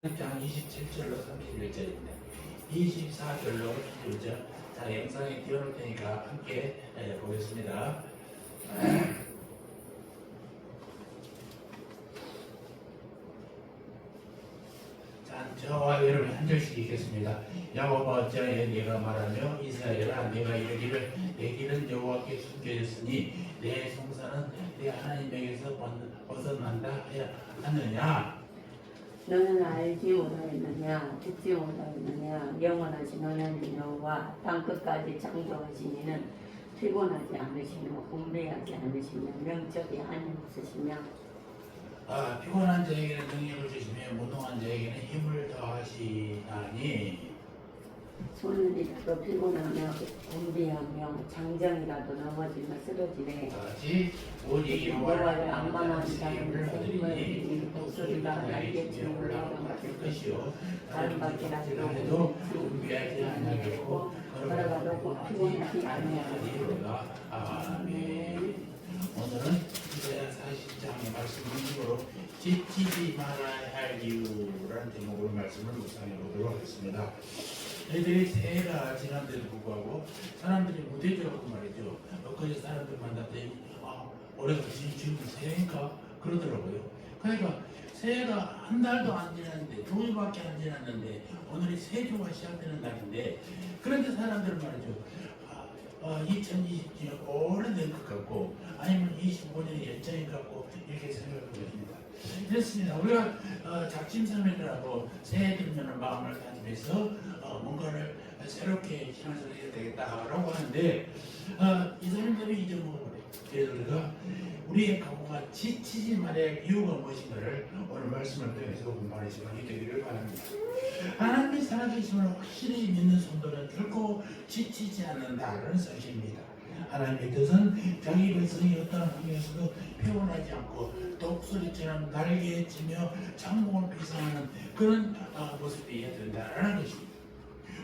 장 27절로 31절입니다. 24절로 31절. 자, 영상에 띄워놓을 테니까 함께 보겠습니다. 자, 저와 여러분 한 절씩 읽겠습니다. 야곱아 어찌하여 네가 말하며 이스라엘아 내가 이르기를 내 길은 여호와께 숨겨졌으니 내 송사는 내 하나님에게서 벗어난다 하느냐. 너는 알지 못하였느냐 듣지 못하였느냐 영원하신 하나님 여호와 땅끝까지 창조하신 이는 피곤하지 않으시며 궁리하지 않으시며 명적이 한이 없으시며 피곤한 자에게는 능력을 주시며 무능한 자에게는 힘을 더하시나니 손을이라도 피곤하며 궁리하며 장정이라도 넘어지며 쓰러지네 다시 오직 여호와를 안망하는 자는 힘을 새 힘을 얻으리니 얻으니 독수리가 날개치며 올라갈 것이요 다른 밖이라도 해도 준비하지 아니하겠고 걸어가도 피곤하지 아니하리로다. 아멘. 오늘은 이사야 40장의 말씀 중으로 지치지 말아야 할 이유라는 제목으로 말씀을 묵상해 보도록 하겠습니다. 저희들이 새해가 지난데도 불구하고 사람들이 무대주라고 말이죠. 엊그제 사람들 만났더니 올해가 지금 새해인가 그러더라고요. 그러니까 새해가 한 달도 안 지났는데 2일밖에 안 지났는데 오늘이 새주가 시작되는 날인데 그런데 사람들은 말이죠. 2020년이 오래된 것 같고 아니면 25년이 연장인 것 같고 이렇게 생각하고 있습니다. 그렇습니다. 우리가 작심삼일이라고 새해 들면 마음을 다짐해서 뭔가를 새롭게 신앙생활을 해야 되겠다라고 하는데 이 사람들이 잊어먹어버려요. 그래서 우리가 우리의 각오가 지치지 말아야 할 이유가 무엇인가를 오늘 말씀을 통해서 공부하는 시간이 되기를 바랍니다. 하나님이 살아계심을 확실히 믿는 성도는 결코 지치지 않는다라는 사실입니다. 하나님의 뜻은 자기 백성이 어떤 환경에서도 피곤하지 않고 독수리처럼 날개치며 창공을 비상하는 그런 모습이어야 된다라는 것입니다.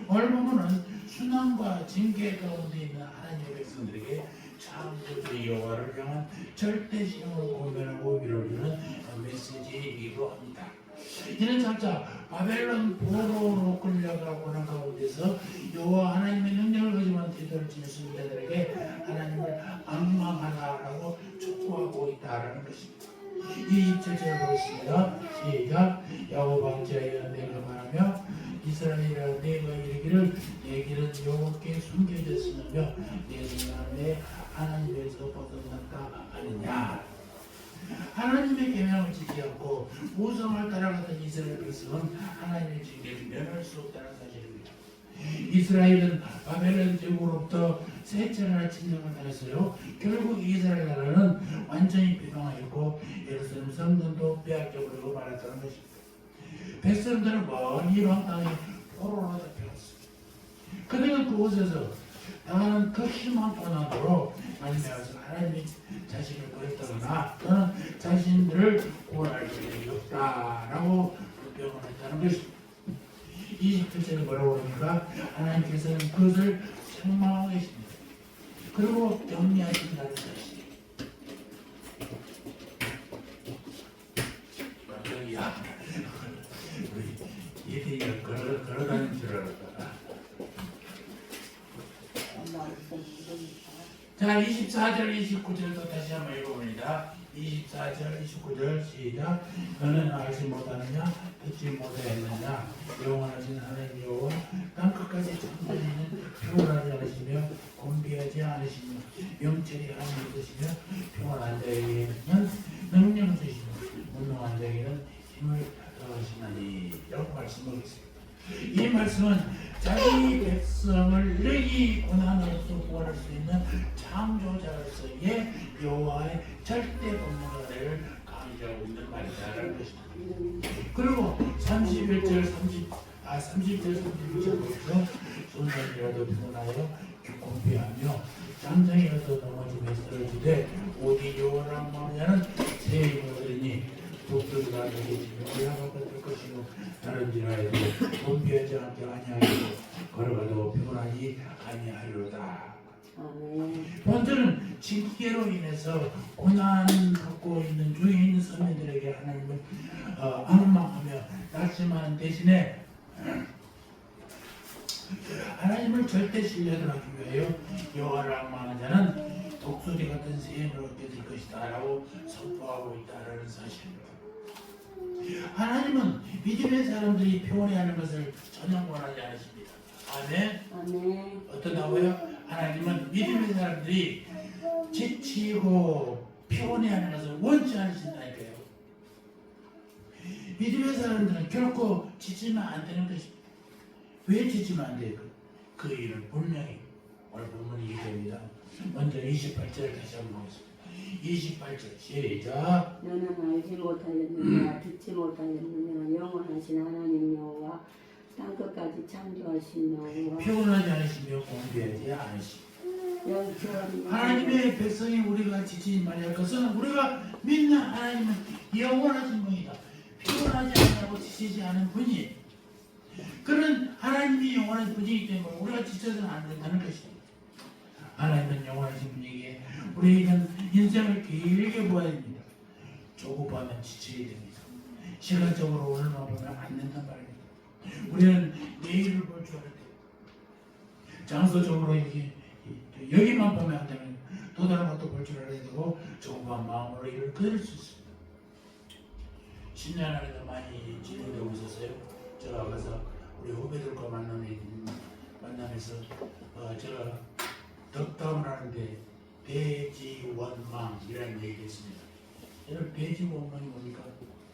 오늘 보면은 순환과 징계 가운데 있는 하나님의 백성들에게 창조주 여호와를 향한 절대시험을 고면하고 밀어주는 메시지이기도 합니다. 이는 장차 바벨론 포로로 끌려가고 난 가운데서 여호와 하나님의 능력을 의지만 뒤돌을 지는 승자들에게 하나님을 앙망하라라고 촉구하고 있다라는 것입니다. 이 2절을 보겠습니다. 시작. 야곱아 어찌하여 내가 말하며 이스라엘아 내가 이르기를 내 길은 여호와께 숨겨졌으며 내 생각은 내 하나님에서 벗어났다 하느냐. 하나님의 계명을 지키지 않고 우상을 따라가던 이스라엘 백성은 하나님의 징계를 면할 수 없다는 사실입니다. 이스라엘은 바벨론 제국으로부터 세 차례나 침략을 당했어요. 결국 이스라엘 나라는 완전히 비방하였고 예루살렘 성전도 빼앗겨버리고 말았다는 것입니다. 백성들은 멀리 이방 땅에 포로로 잡혀갔습니다. 그들은 그곳에서 당하는 더 심한 고난으로 말미암아서 하나님이 자신을 버렸다거나 또는 자신들을 구원할 계획이 없다라고 표현했다는 것입니다. 27절에 뭐라고 그러니까 하나님께서는 그것을 책망하고 계십니다. 그리고 격리하신다는 것입니다. 야, 우리 예대가 걸어다니는 줄 알았다. 자, 24절, 29절도 다시 한번 읽어봅니다. 24절, 29절 시작. 너는 알지 못하느냐 듣지 못하였느냐 영원하신 하나님 여호와 땅끝까지 창조하시는 피곤하지 않으시며 곤비하지 않으시며 명철이 한이 있으시며 피곤한 자에게는 능력을 주시며 무능한 자에게는 힘을 더하시나니 라고 말씀하겠습니다. 이 말씀은 자기 백성을 능히 고난으로서 구원할 수 있는 창조자로서의 여호와의 절대 권능을 강조하고 있는 말이다라는 것입니다. 그리고 31절 31절 보면서 손살이라도 피곤하여 곤비하며 장정이라도 넘어지며 쓰러지되 오직 여호와를 앙망하는 새 힘을 얻으리니 독수리가 날개치며 올라갈 것이요 다른지라 해도 곤비하지 않게 아니하리고 걸어가도 피곤하지 아니하리로다. 번째는 징계로 인해서 고난 받고 있는 중에 있는 선민들에게 하나님을 앙망하며 낙심하는 대신에 하나님을 절대 신뢰를 하기 위하여 여호와를 앙망하는 자는 독수리 같은 세임을 얻게 될 것이다 라고 선포하고 있다라는 사실입니다. 하나님은 믿음의 사람들이 피곤해하는 것을 전혀 원하지 않으십니다. 아멘. 아멘. 어떠다고요? 하나님은 믿음의 사람들이 지치고 피곤해하는 것을 원치 않으신다니까요. 믿음의 사람들은 결코 지치면 안 되는 것입니다. 왜 지치면 안 돼요? 그 일을 분명히 오늘 본문이 얘기합니다. 먼저 28절을 다시 한번 보겠습니다. 28절 시작. 너는 알지 못하였느냐 듣지 못하였느냐 영원하신 하나님 여호와 땅끝까지 창조하신 여호와 피곤하지 않으시며 공부하지 않으시며 영원히 하나님의 백성이 우리가 지치지 말할 것은 우리가 믿는 하나님은 영원하신 분이다. 피곤하지 않냐고 지치지 않은 분이 그런 하나님이 영원한 분이기 때문에 우리가 지쳐서는 안 된다는 것입니다. 하나님은 영원하신 분이기에 우리는 인생을 길게 보아야 됩니다. 조급하면 지쳐야 됩니다. 시간적으로 오늘만 보면 안 된단 말입니다. 우리는 내일을 볼 줄 알아야 돼요. 장소적으로 이렇게 여기만 보면 안 되면 또 다른 것도 볼 줄 알아야 되고 조급한 마음으로 일을 끊을 수 있습니다. 10년 안에도 많이 진행되고 있었어요. 제가 가서 우리 후배들과 만나면서 제가 덕담을 하는데 대지원망이라는 얘기를 했습니다. 여러분 대지원망이 뭡니까?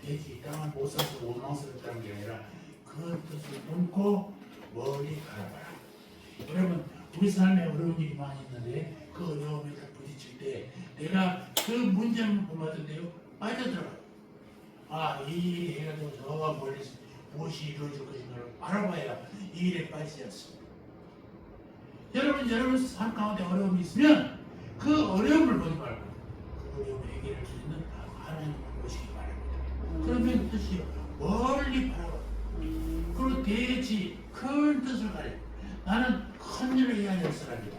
대지 땅을 못 사서 원망스럽다는 게 아니라 그 뜻을 품고 멀리 바라봐라. 여러분 우리 삶에 어려운 일이 많이 있는데 그 어려움에 부딪힐 때 내가 그 문제만 보면서요 빠져들어요. 이 일이 해가지고 저 멀리서 무엇이 이루어질 것인가를 알아봐야 이 일에 빠지지 않습니다. 여러분 삶 가운데 어려움이 있으면 그 어려움을 보지 말고 그 어려움을 해결할 수 있는 하나님을 보시기 바랍니다. 그러면 뜻이 멀리 바라봐. 그리고 대지 큰 뜻을 가려. 나는 큰 일을 해야 될 사람이다.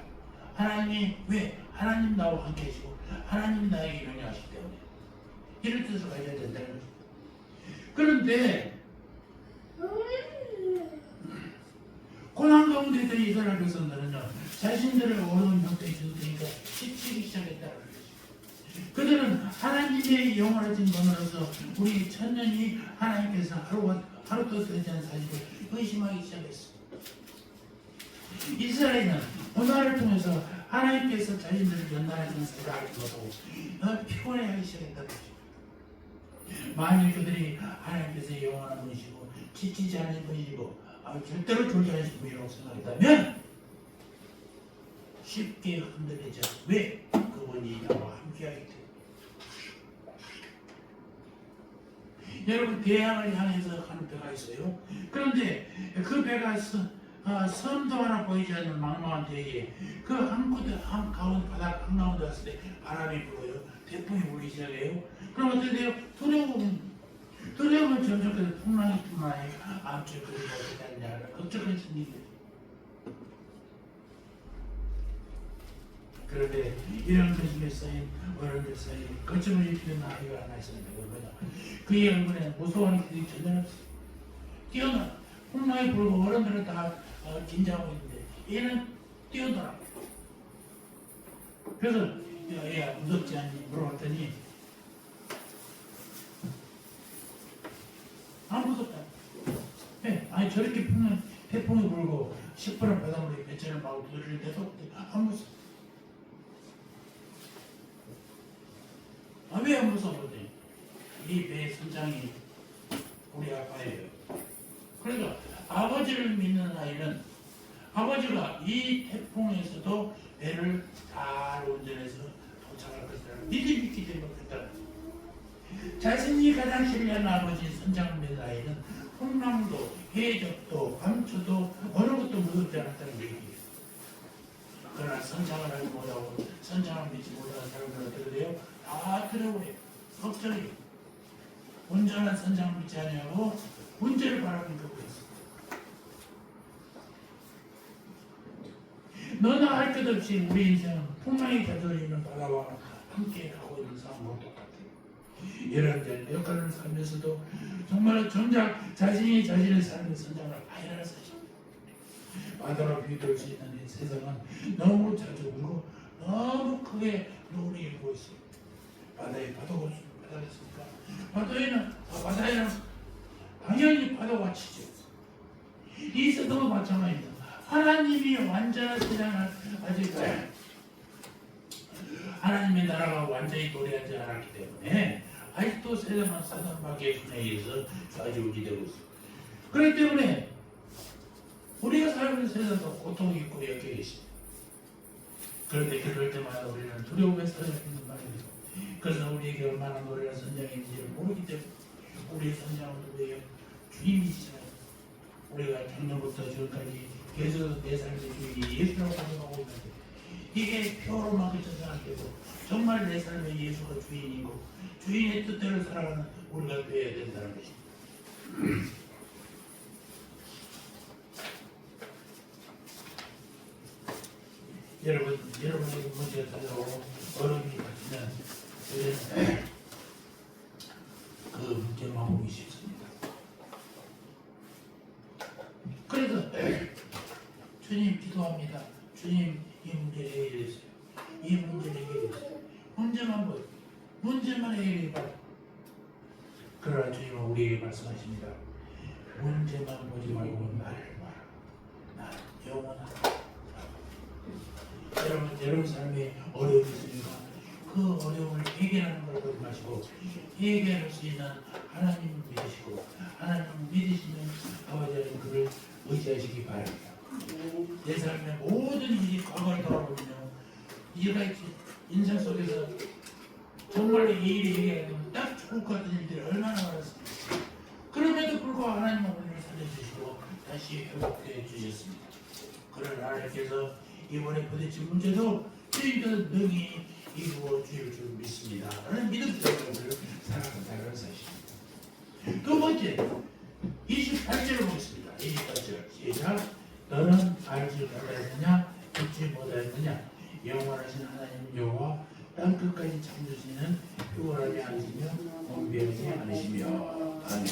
하나님이 왜? 하나님 나와 함께 하시고 하나님 나에게 명령하시기 때문에 이런 뜻을 가져야 된다는 거죠. 그런데 고난 가운데 있던 이스라엘 백성들은요 자신들의 어려운 형태에 있으니까 지치기 시작했다는 거죠. 그들은 하나님의 영원하신 분으로서 우리 천년이 하나님께서 하루도 되지 않은 사실을 의심하기 시작했습니다. 이스라엘은 고난을 통해서 하나님께서 자신들을 연단하시는 사실을 알지 못하고 피곤해하기 시작했다는 거죠. 만일 그들이 하나님께서 영원한 분이시고 지치지 않은 분이시고 절대로 졸지 않으신 분이라고 생각했다면 쉽게 흔들리지 않고 왜? 그분이 나와 함께하기 때문에. 여러분 대양을 향해서 가는 배가 있어요. 그런데 그 배가 섬도 하나 보이지 않는 망망한 대에 그 한가운데 바닥 한가운데 왔을 때 바람이 불어요. 태풍이 불기 시작해요. 그럼 어떻게 돼요? 두려움은 점점 풍랑이 암초에 그리고 어떻게 하느냐 걱정이 생기게 돼요. 그런데 이런 것임에 쌓인 어른들 사이에 걱정을 일으키는 아이가 하나 있었는데 그의 얼굴에 무서워하는 길이 전혀 없어요. 뛰어나 풍랑이 불고 어른들은 다 긴장하고 있는데 얘는 뛰어들어. 그래서 얘야 무섭지 않니? 물어봤더니 안 무섭다. 네, 아니 저렇게 태풍이 불고 시퍼런 바닷물에 배천을 마구 들이는데도 안 무서워. 왜 안 무서워지? 이 배의 선장이 우리 아빠예요. 그러니까 아버지를 믿는 아이는 아버지가 이 태풍에서도 배를 잘 운전해서 도착할 것이라는 믿음이 있기 때문에 그렇다. 자신이 가장 신뢰하는 아버지 선장을 믿는 아이는 풍랑도 해적도 감초도 어느 것도 무섭지 않았다는 얘기예요. 그러나 선장을 알지 못하고 선장을 믿지 못하는 사람들은 어떻게 돼요? 다 두려워해요. 걱정해요. 온전한 선장을 믿지 않냐고 문제를 바라보는 경우가 있습니다. 너나 할 것 없이 우리 인생은 풍랑이 곁들여 있는 바다와 함께 가고 있는 상황과 똑같아요. 이런 역할을 살면서도 정말 정작 자신이 자신의 삶의 선장을 아니라는 사실. 바다로 비교할 수 있는 이 세상은 너무 자주 울고 너무 크게 노을이 일고 있어요. 바다에 파도가 있습니까? 바다에는 당연히 파도가 치죠. 이 세상도 마찬가지입니다. 하나님이 완전한 세상을 아직 하나님의 나라가 완전히 도래하지 않았기 때문에 아직도 세상은 사단마귀의 손에 의해서 좌지우지되고 있어요. 그렇기 때문에 우리가 살고 있는 세상도 고통이 있고 여겨 계십니다. 그런데 그럴 때마다 우리는 두려움에 사라져 있는 말입니다. 그래서 우리에게 얼마나 노래가 선장인지를 모르기 때문에 우리의 선장은 누구예요? 주님이시잖아요. 우리가 작년부터 지금까지 계속 내 삶의 주인이 예수라고 가져가고 있는데 이게 표로만 그쳐서는 되고 정말 내 삶의 예수가 주인이고 주인의 뜻대로 살아가는 우리가 되어야 된다는 것입니다. 여러분에게 문제가 달라고 어려움이 닥치면 우리는 그 문제만 보기 쉽습니다. 그래서 주님 기도합니다. 주님 이 문제를 해결해 주세요. 이 문제를 해결해 주세요. 문제만 보여. 문제만 해결해 봐요. 그러나 주님은 우리에게 말씀하십니다. 문제만 보지 말고 나를 봐라. 나는 영원하다. 여러분 삶에 어려움이 있으니까 그 어려움을 해결하는 걸 보지 마시고 해결할 수 있는 하나님을 믿으시고 하나님을 믿으시는 아버지는 그를 의지하시기 바랍니다. 내 삶의 모든 일이 과거를 돌아보면 이가 인생 속에서 정말 이 일이 해결되면 딱 좋을 것 같은 일들이 얼마나 많았습니까? 그럼에도 불구하고 하나님은 우리를 살려주시고 다시 회복해 주셨습니다. 그러나 하나님께서 이번에 부딪힌 문제도 주님께서 능히 이루어 주실 줄 믿습니다. 라는 믿음 때문에 살아간다는 사실입니다. 두 번째, 28절을 보겠습니다. 28절 시작. 너는 알지 못하였느냐 듣지 못하였느냐 영원하신 하나님 여호와 땅끝까지 창조시는 유월하지 않으시며 원비하지 않으시며 아멘.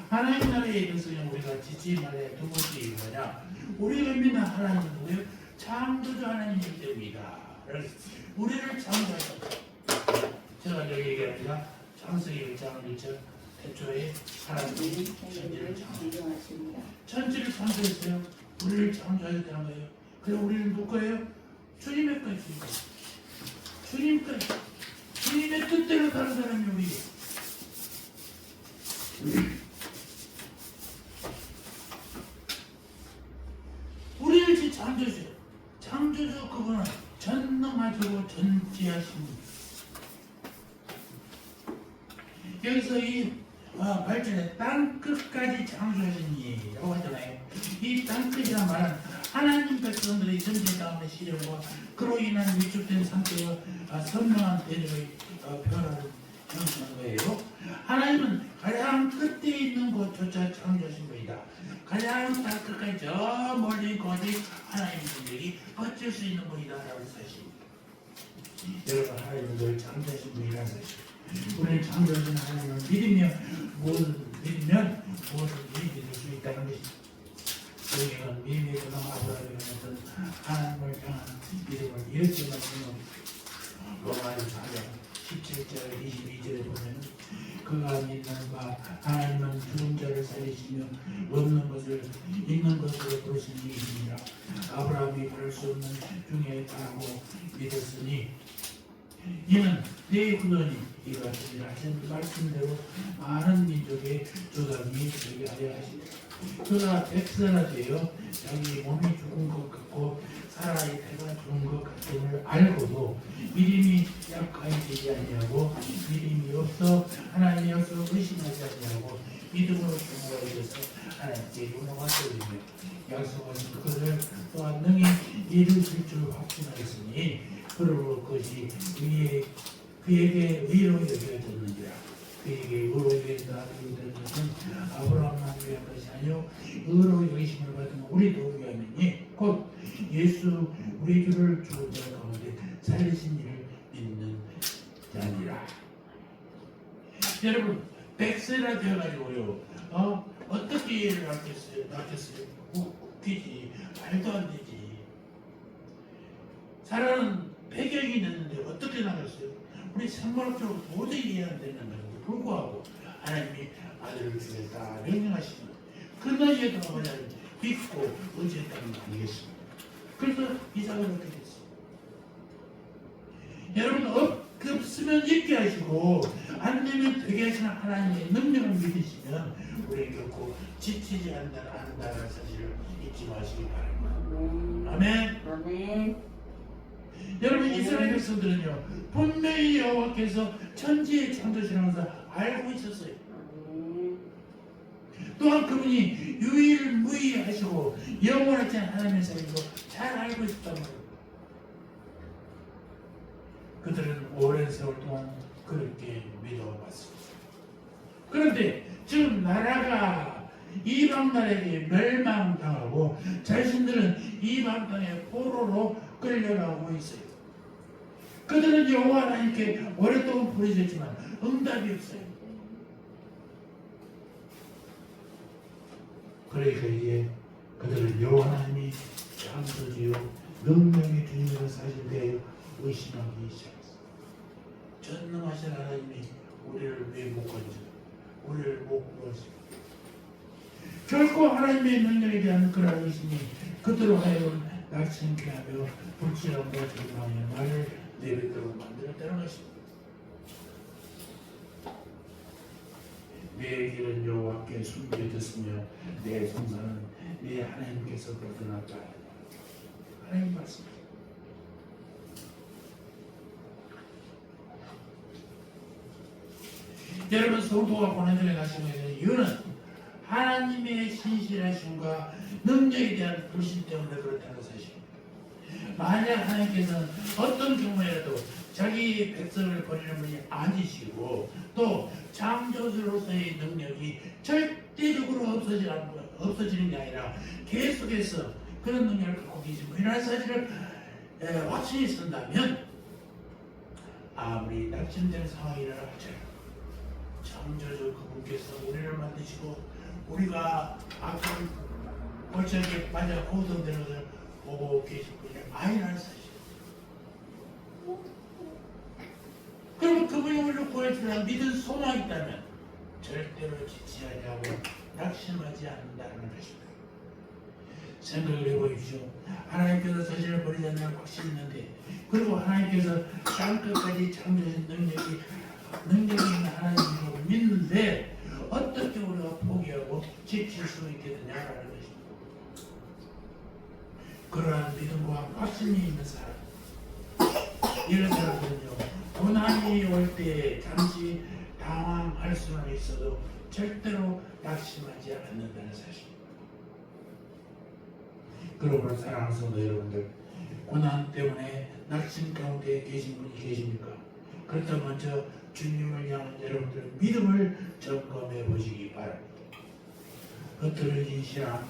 하나님 나라에 이르서는 우리가 짓지 말아야 두 번째 이유가 우리가 믿는 하나님은 누구예요? 창조주 하나님이기 때문이다. 우리를 창조하셨다. 제가 여기 얘기합니다. 창세기 1장 1절 태초에 하나님이 천지를 창조하셨습니다. 천지를 창조했어요. 우리를 창조해야 되는 거예요. 그래서 우리는 누구예요? 주님의 것입니다. 주님 것. 주님의 뜻대로 사는 사람이 우리예요. 우리를 창조주세요. 창조주 그분은 전능하시고 전지하신 분. 여기서 이 8절에 땅끝까지 창조하시니라고 하잖아요. 이 땅끝이란 말은 하나님 백성들의 전제 가운데 시련과 그로 인한 위축된 상태와 선명한 대적의 변화를 형성한 거예요. 하나님은 가장 끝에 있는 곳조차 창조하신 것이다. 가장 땅끝까지 저 멀리 거기 하나님 분들이 어쩔 수 있는 분이다 라는 사실입니다. 여러분 하나님은 늘 창조하신 분이라는 사실. 우리는 창조하신 하나님을 믿으면 무엇을 믿을 수 있다는 것입니다. 여기는 믿음의 근원 아브라함이 가졌던 하나님을 향한 믿음을 이렇게 말씀합니다. 로마서 4장 17절 22절에 보면 그가 믿는 바 하나님은 죽은 자를 살리시며 없는 것을 있는 것으로 부르시는 이니라. 아브라함이 바를 수 없는 중에 바라고 믿었으니 이는 내 후손이 이와 같이 하신 말씀대로 많은 민족의 조상이 되게 하려 하시니라. 그가 백세나 되어 자기 몸이 죽은 것 같고 사라의 태가 죽은 것 같음을 알고도 믿음이 약하게 되지 아니하고 믿음이 없어 하나님이 없어 의심하지 아니하고 믿음으로 경고하게 돼서 하나님께 용서가 되며 약속하신 그것을 또한 능히 이루실 줄 확신하였으니 그러므로 그것이 그에게 의로 여겨졌느니라. 그에게 의로 여겨졌다는 것은 아브라함만 위한 것이 아니요 의로 여기심을 받은 우리도 위함이니 곧 예수 우리 주를 죽은 자 가운데 살리신 이를 믿는 자니라. 여러분 100세나 되어가지고요. 어떻게 일을 낳겠어요? 웃기지. 말도 안 되지. 사람은 배경이 있는데 어떻게 나갔어요? 우리 생물학적으로 도저히 이해 안 되는 건데 불구하고 하나님이 아들을 주겠다 명령하시면 그 나이에도 그냥 믿고 의지했다는 거 아니겠습니까? 그래서 이삭을 얻게 됐어요. 여러분 없으면 있게 하시고 안 되면 되게 하시는 하나님의 능력을 믿으시면 우리 결코 지치지 않는다는 사실을 잊지 마시기 바랍니다. 아멘. 아멘. 여러분 이스라엘 백성들은요 분명히 여호와께서 천지의 창조시라면서 알고 있었어요. 또한 그분이 유일무이하시고 영원하지 않은 하나님의 사람이고 잘 알고 있었단 말이에요. 그들은 오랜 세월 동안 그렇게 믿어왔습니다. 그런데 지금 나라가 이방 나라에게 멸망당하고 자신들은 이방 땅의 포로로 끌려가고 있어요. 그들은 여호와 하나님께 오랫동안 부르짖지만 응답이 없어요. 그러니까 이제 그들은 여호와 하나님이 창조주요 능력의 주님이라는 사실에 대해 의심하기 시작했어요. 전능하신 하나님이 우리를 왜 못 건져? 우리를 못 구하시고 결코 하나님의 능력에 대한 그런 의심이 그들로 하여금 낙심케 하며 불신함과 절망의 말을 내뱉도록 만들었다는 것입니다. 내 길은 여호와께 숨겨졌으며 내 성산은 내 하나님께서 거듭났다. 하나님 말씀입니다. 여러분 성도가 고난중에 가시는 이유는 하나님의 신실하심과 능력에 대한 불신 때문에 그렇다는 사실입니다. 만약 하나님께서는 어떤 경우에라도 자기 백성을 버리는 분이 아니시고 또 창조주로서의 능력이 절대적으로 없어지는 게 아니라 계속해서 그런 능력을 갖고 계신 분이라는 사실을 확신이 쓴다면 아무리 낙심된 상황이라 할지라도 창조주 그분께서 우리를 만드시고 우리가 악한 골짜기에 빠져 고통되는 것을 보고 계신 분이 아니라는 사실. 그럼 그분이 우리를 구해주려는 믿은 소망이 있다면 절대로 지치지 않고 낙심하지 않는다는 것입니다. 생각을 해보십시오. 하나님께서 자신을 버리지 않는 확신이 있는데 그리고 하나님께서 땅끝까지 창조하신 능력이 있는 하나님이라고 믿는데 어떻게 우리가 포기하고 지칠 수 있게 되냐라는 것입니다. 그러한 믿음과 확신이 있는 사람, 이런 사람들은요 고난이 올 때 잠시 당황할 수는 있어도 절대로 낙심하지 않는다는 사실입니다. 그러므로 사랑하는 성도 여러분들, 고난 때문에 낙심 가운데 계신 분이 계십니까? 그렇다면 먼저 주님을 향한 여러분들의 믿음을 점검해 보시기 바랍니다. 흐트러진 신앙,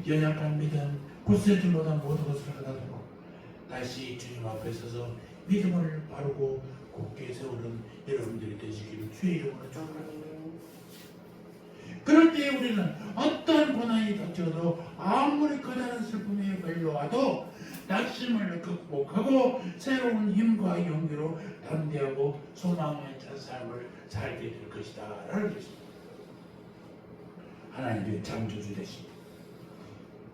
연약한 믿음, 굳세지보다 모든 것을 하다듬어 다시 주님 앞에 서서 믿음을 바르고 굳게 세우는 여러분들이 되시기를 주의 이름으로 축원합니다. 그럴 때 우리는 어떤 고난이 닥쳐도 아무리 커다란 슬픔에 걸려와도 낙심을 극복하고 새로운 힘과 용기로 담대하고 소망에 찬 삶을 살게 될 것이다 라는 것입니다. 하나님의 창조주 되심,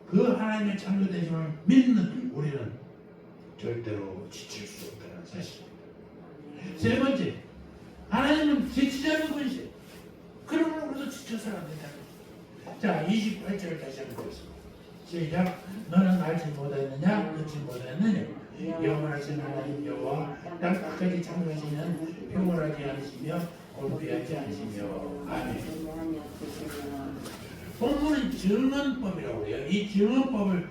그 하나님의 창조되심을 믿는 우리는 절대로 지칠 수 없다는 사실입니다. 세 번째, 하나님은 지치지 않는 분이세요. 그러므로 우리도 지쳐서는 안 된다는 것입니다. 자, 28절 다시 한번 보겠습니다. 시작. 너는 알지 못하였느냐 듣지 못하였느냐 영원하신 하나님 여호와 땅끝까지 창조하시는 평온하지 않으시며 곤비하지 않으시며 아멘. 본문은 증언법이라고 해요. 이 증언법을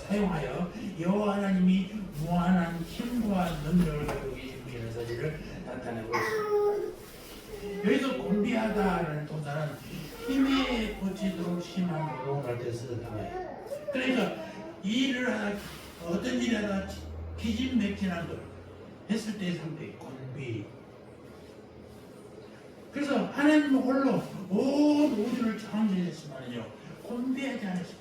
사용하여 여호와 하나님이 무한한 힘과 능력을 가지고 계신 분이라는 사실을 나타내고 있습니다. 여기서 곤비하다라는 동사는 힘에 꽂히도록 심한 노동을 할 때 쓰는 단어예요. 그러니까 일을 하다 어떤 일을 하다 기진맥진한 걸 했을 때의 상태 곤비. 그래서 하나님 홀로 온 우주를 창조했지만요 곤비하지 않으시고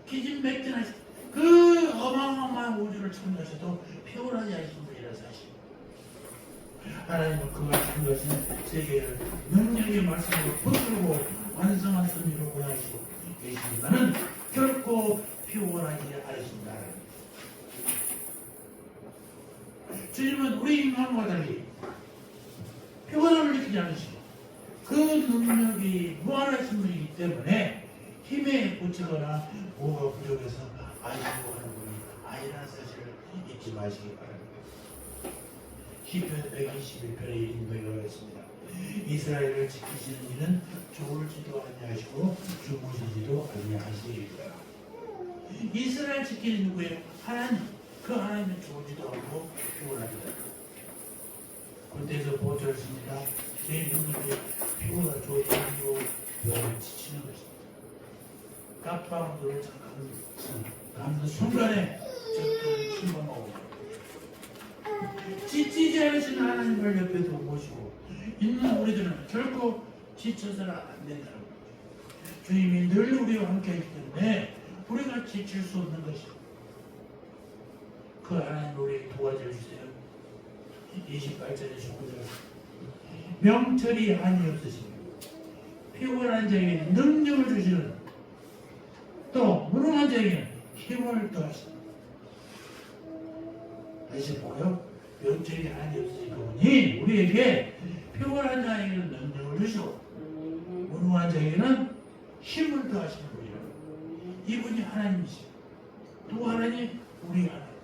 기진맥진하시고 그 어마어마한 우주를 창조하셔도 피곤하지 않으신 분이라 사실 하나님은 그걸 창조하신 세계를 능력의 말씀으로 붙들고 완성한 섭리로 고하시고 계시지만은 결코 피곤하지 않으신다. 주님은 우리 인간과 달리 피곤함을 느끼지 않으시고 그 능력이 무한하신 분이기 때문에 힘에 부치거나 뭐가 부족해서 아이고 하는 분이 아니라는 사실을 잊지 마시기 바랍니다. 시편 121편에 이런 고백가 있습니다. 이스라엘을 지키시는 이는 졸지도 아니하시고 주무시지도 아니하시리라. 이스라엘 지키는 누구예요? 하나님. 그 하나님은 졸지도 않고 피곤합니다. 그때에서 보여줬습니다. 제 능력이 피곤한 조직으로 지치는 것입니다. 깜빡을 잠깐 순간에 저도 침범하고 지치지 않으신 하나님을 옆에 두고 모시고 있는 우리들은 결코 지쳐서는 안 된다는 거죠. 주님이 늘 우리와 함께 하기 때문에 우리가 지칠 수 없는 것이죠. 그 하나님 우리 도와줘 주세요. 28절에 19절 명철이 한이 없으시며 피곤한 자에게 능력을 주시는 또 무능한 자에게는 힘을 더하시는 다시 보고요. 명철이 한이 없으신 그분이 우리에게 피곤한 자에게는 능력을 주시고 무능한 자에게는 힘을 더하시는 분이라고. 이분이 하나님이시고 또 하나님 우리 하나님.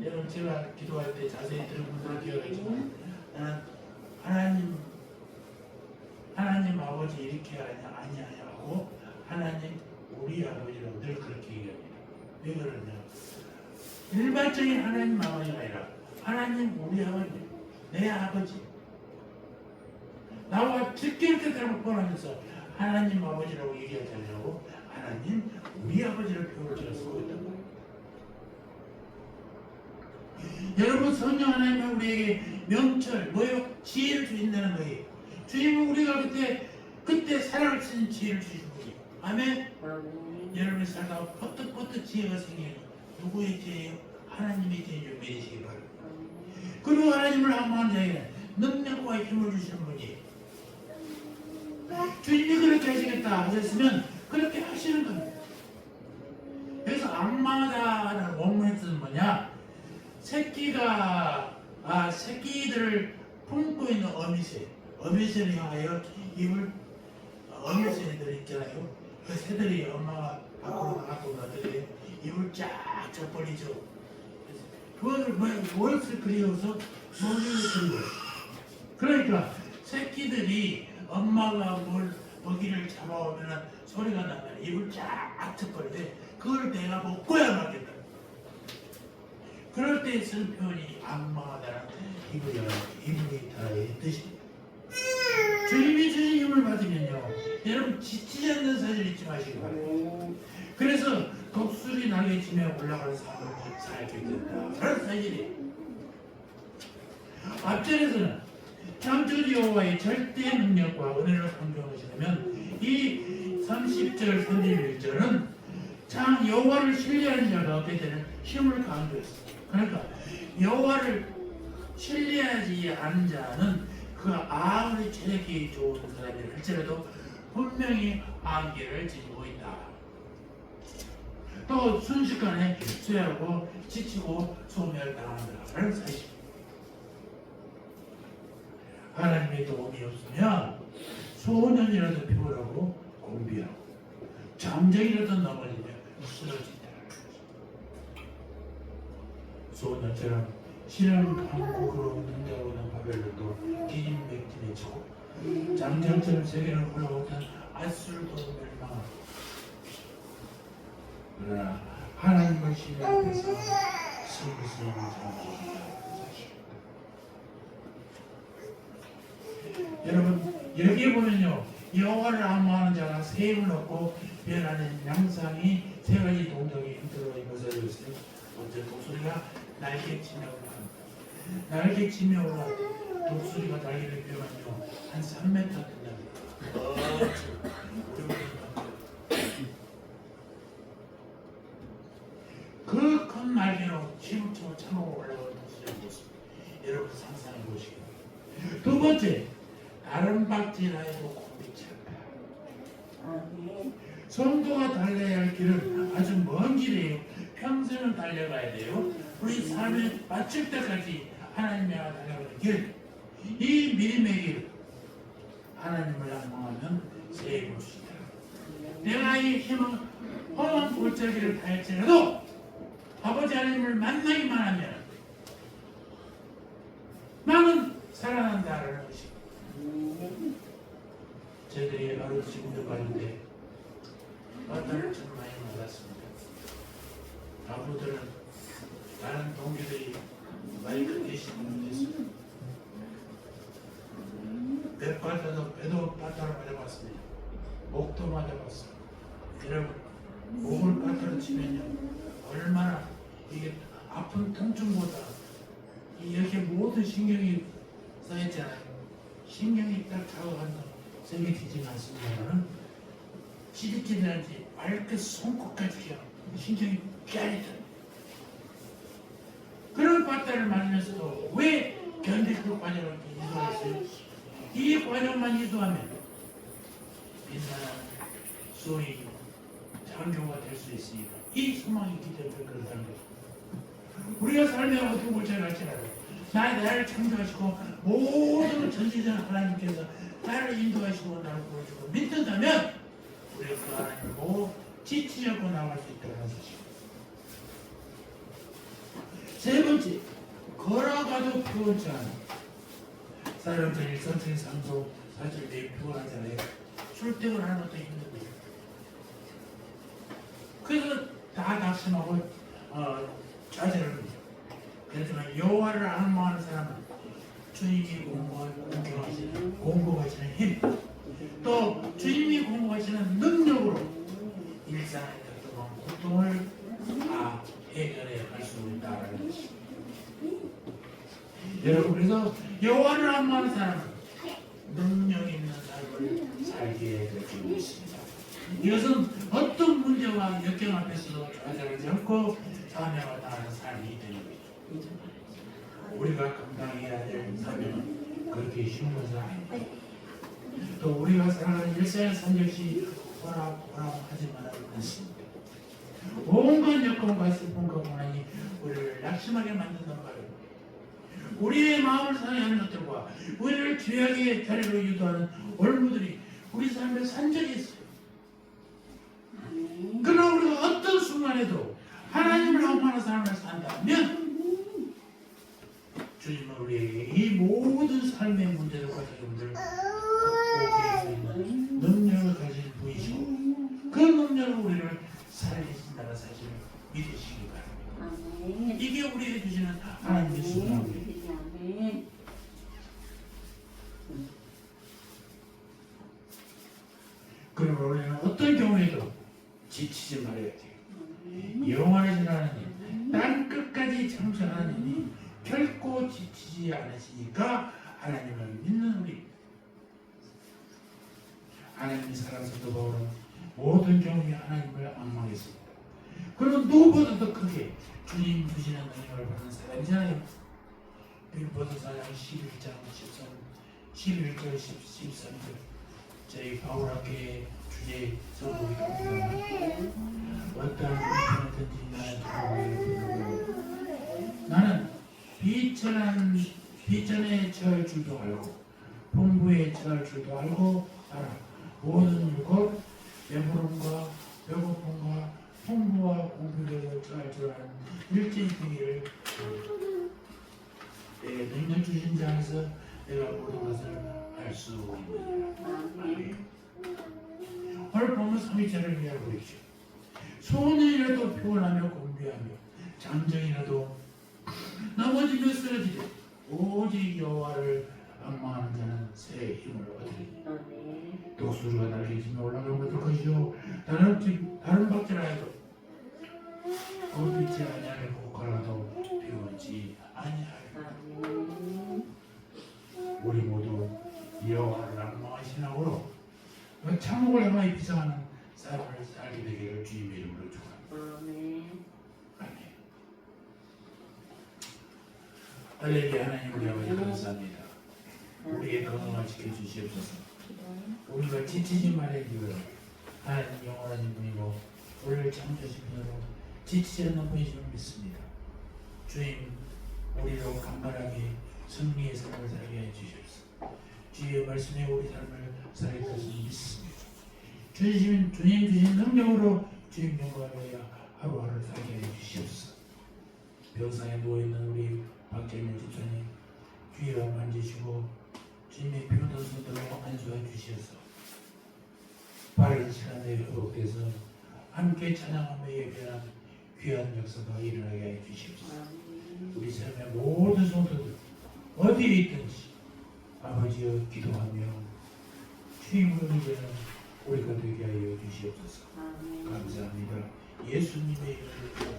여러분 제가 기도할 때 자세히 들은 분들은 기억하겠지만 나는 하나님 아버지 이렇게 아니하냐 하고 하나님 우리 아버지라고 늘 그렇게 얘기합니다. 왜 그러냐? 일반적인 하나님 아버지가 아니라 하나님 우리 아버지, 내 아버지 나와 직결게 잘못하면서 하나님 아버지라고 얘기하지 않냐고 하나님 우리 아버지를 표현을 제가 쓰고 있단 말이에요. 여러분 성령 하나님은 우리에게 명철, 뭐요? 지혜를 주신다는 거예요. 주님은 우리가 그때 살아가신 지혜를 주신 분이에요. 아멘? 여러분이 살다가 퍼뜩퍼뜩 지혜가 생기니 누구의 지혜예요? 하나님의 지혜를 믿으시기 바랍니다. 그리고 하나님을 항모하는 자에게는 능력과 힘을 주시는 분이에요. 주님이 그렇게 하시겠다 하셨으면 그렇게 하시는 겁니다. 그래서 악마다라는 원문의 뜻은 뭐냐? 새끼들을 품고 있는 어미새를 향하여 입을 어미새들 있잖아요. 그 새들이 엄마가 밖으로 나가고 나더니 입을 쫙쫙 벌리죠. 그거를 무엇을 그리워서 먹이를 그리워요. 그러니까 새끼들이 엄마가 먹이를 잡아오면 소리가 나면 입을 쫙쫙 벌리는데 그걸 내가 먹고야 말겠다. 그럴 때 쓰는 표현이 악마하다는 이브리타의 뜻입니다. 주님이 주신 힘을 받으면요 여러분 지치지 않는 사실 잊지 마시기 바랍니다. 그래서 독수리 날개 치며 올라가는 삶을 살게 된다라는 사실이에요. 앞절에서는 창조주 여호와의 절대 능력과 은혜를 강조하시려면 이 30절 31절은 참 여호와를 신뢰하는 자가 얻게 되는 힘을 강조했어요. 그러니까 여호와를 신뢰하지 않은 자는 그 아무리 체력이 좋은 사람이라 할지라도 분명히 한계를 지니고 있다. 또 순식간에 쇠하고 지치고 소멸당한다라는 사실. 하나님의 도움이 없으면 소년이라도 피곤하고 공비하고 잠정이라도 넘어지면 쓰러진다. 소년처럼 신은 강국으로 등장하는 바벨론도 기진맥진해지고 장정처럼 세계를 흘러오던 아수르도 멸망하고 그러나 하나님을 신뢰하는 데서 승리스러운 장기입니다. 여러분 여기에 보면요 여호와를 암호하는 자가 새 힘을 얻고 변하는 양상이 세 가지 동작이 힘들어 이것을 있어요. 먼저 독수리가 날개치며 올라갑니다. 날개치며 올라갑니다. 독수리가 날개를 펴면요 한 3m 된답니다. 그 큰 날개로 힘으로 차고 올라오는 독수리의 모습 여러분 상상해 보시기 바랍니다. 두 번째, 다른 박쥐라 해도 곰비치 않다. 아멘. 성도가 달려야 할 길은 아주 먼 길이에요. 평생을 달려가야 돼요. 우리 삶에 마칠 때까지 하나님의 달려가는 길, 이 믿음의 길, 하나님을仰望하면 새 힘을 주시다. 내가 이 힘을 험한 골짜기를 다할지라도 아버지 하나님을 만나기만 하면 나는 살아난다라는 것입니다. 저희들이 바로 지금도 가는데 바다를 참 많이 맞았습니다. 아부들은 다른 동기들이 많이 크게시는 못했습니다. 배바다도 배도 바다로 맞아봤습니다. 목도 맞아봤어요. 여러분 목을 바다로 치면요 얼마나 이게 아픈 통증보다 이렇게 모든 신경이 쌓였잖아요. 신경이 딱 자극한다. 세게 되지 않습니다만 찌릿찌릿한지 발끝 손끝까지 신경이 깨알이 듭니다. 그런 바다를 맞으면서도 왜 견딜 그 과정을 이동했어요? 이 과정만 이동하면 빛나는 소위 장교가 될 수 있으니까 이 소망이 있기 때문에 그런다는 거죠. 우리가 삶의 어떤 골짜기 갈지라도 나를 창조하시고 모든 전지전 하나님께서 나를 인도하시고 나를 보여주고 믿는다면 우리가 그 하나님을 보고 지치지 않고 나갈 수 있다는 것입니다. 세 번째, 걸어가도 피곤치 않아. 사람들이 일상적인 삶도 사실 매일 피곤하잖아요. 출퇴근 하는 것도 힘든데. 그래서 다 낙심하고 좌절을 합니다. 그렇지만 여호와를 앙망하는 사람은 주님이 공급하시는 힘, 또 주님이 공급하시는 능력으로 일상의 어떤 고통을 다 해결해 갈 수 있다는 것입니다. 여러분 그래서 여호와를 앙망하는 사람은 능력 있는 삶을 살게 되고 있습니다. 이것은 어떤 문제와 역경 앞에서도 좌절하지 않고 사명을 다하는 삶이 되는 거죠. 우리가 감당해야 될 사명은 그렇게 쉬운 것은 아닙니다. 또 우리가 살아가는 일생의 산적시 호락호락하지만은 않습니다. 온갖 여건과 슬픔과 고난이 우리를 낙심하게 만든단 말이에요. 우리의 마음을 상해하는 것들과 우리를 죄악의 자리로 유도하는 올무들이 우리 삶에 산적이 있어요. 그러나 우리가 어떤 순간에도 하나님을 앙망하는 삶을 산다면 주님은 우리에게 이 모든 삶의 문제들과 어려움들을 극복할 수 있는 능력을 가진 분이시고 그 능력을 우리를 살리신다는 사실을 믿으시기 바랍니다. 이게 우리에게 주시는 하나님의 신앙입니다. 그러므로 우리는 어떤 경우에도 지치지 말아야 돼요. 영원하신 하나님, 땅 끝까지 창조한 하나님이 결코 지치지 않으시니까 하나님을 믿는 우리, 하나님의 사랑 사도 바울은 모든 경우에 하나님을 앙망했습니다. 그리고 누구보다도 크게 주님 주시는 능력을 받는 사람이잖아요. 빌보드 4장 11장 11절 13절 저희 바울학교의 주제 서곡이라고 합니다. 어떠한 불편하든지 나는 비전에 처할 줄도 알고 풍부에 처할 줄도 알고 알아. 모든 율법 배부름과 배고픔과 풍부와 공부에 처할 줄 아는 일제히 되기를 내게 능력 주신 자 안에서 내가 모든 것을 할 수 있느니라. 오늘 보면 3일절을 이해하고 있죠. 소원이라도 피곤하며 공비하며 장정이라도 넘어지며 쓰러지되 오직 여호와를 앙망하는 자는 새 힘을 얻으리니 독수리가 날개치며 올라가는 것을 것이요 다른 박쥐라 해도 곰빛이 아니하며 고갈라도 피곤치 아니하리라. 여호와를 낭망하시나고로 참목을 향하여 비상하는 삶을 살게 되기를 주님의 이름으로 축원합니다. 아멘. 아멘. 할렐루야. 하나님 우리 아버지 감사합니다. 우리의 건강을 지켜주시옵소서. 우리가 지치지 말아주려 하나님 영원하신 분이고 우리를 창조하신 분으로 지치지 않는 분이심을 믿습니다. 주님 우리로 간만하게 승리의 삶을 살게 해주시옵소서. 주의 말씀에 우리 삶을 살게 것을 믿습니다. 주님 주신 능력으로 주님 영광하여 하루하루 살게 해주시옵소서. 병상에 누워있는 우리 박재민 집사님 주의가 만지시고 주님의 피어난 손으로 안수해 주시옵소서. 빠른 시간에 회복돼서 함께 찬양하며 예배하는 귀한 역사가 일어나게 해 주시옵소서. 우리 삶의 모든 성도들 어디에 있든지 아버지여 기도하며 주님을 위하여 우리가 되게 하여 주시옵소서. 감사합니다. 예수님의 이름으로